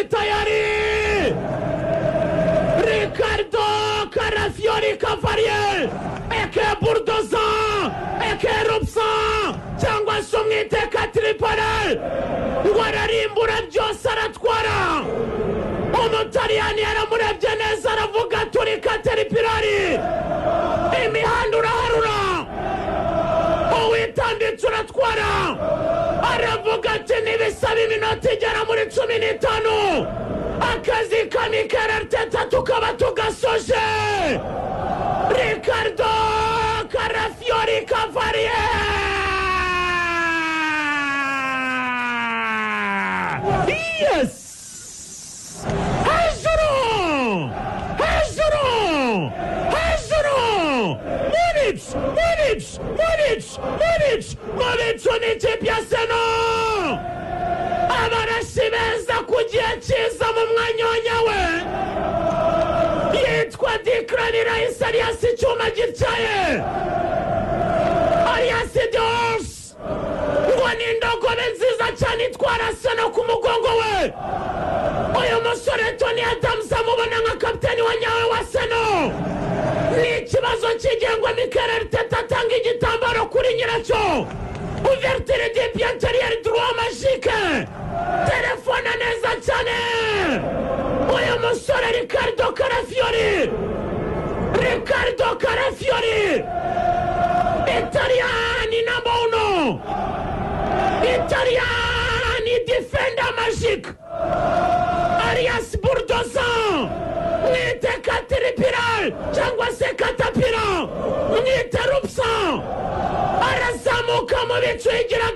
ari tayari. Riccardo Carafiori Cavalier eke Burdoza eke Rupsa cyangwa se umwiteka Tripoli ngo ararimbura byose aratwara. Umutaliyani yaramurebye neza aravuga turi Caterpillar imihanda uraharura uwitambitse uratwara. Aravuga ati nibisaba iminota igera muri 15 akazi ka Mikel Arteta tukaba tugasoje. Riccardo Carafiori Cavalier. Yes! Hejuru! Munich n'ikipe ya Arsenal. Abarashi beza ku gihe cyiza mu mwanya we. Yitwa Declan Rice alias icyuma gityaye. Alias Dios. Ngo ni indogobe nziza cyane itwara Arsenal ku mugongo we. Uyu musore Tony Adams amubona nka kapiteni wa nyawe wa Arsenal. Ni ikibazo cy'igengwa Mikel Arteta atanga igitambaro kuri nyiracyo. Ouverture de pied intérieur droit magique. Telefone neza cyane. Uyu musore Riccardo Carafiori. Italiani number 1. Italiani defender magique. Arias Burdoza. Mwite Caterpillar cyangwa se Caterpillar. Mwite Rupsa. Arazamuka mu bicu yigira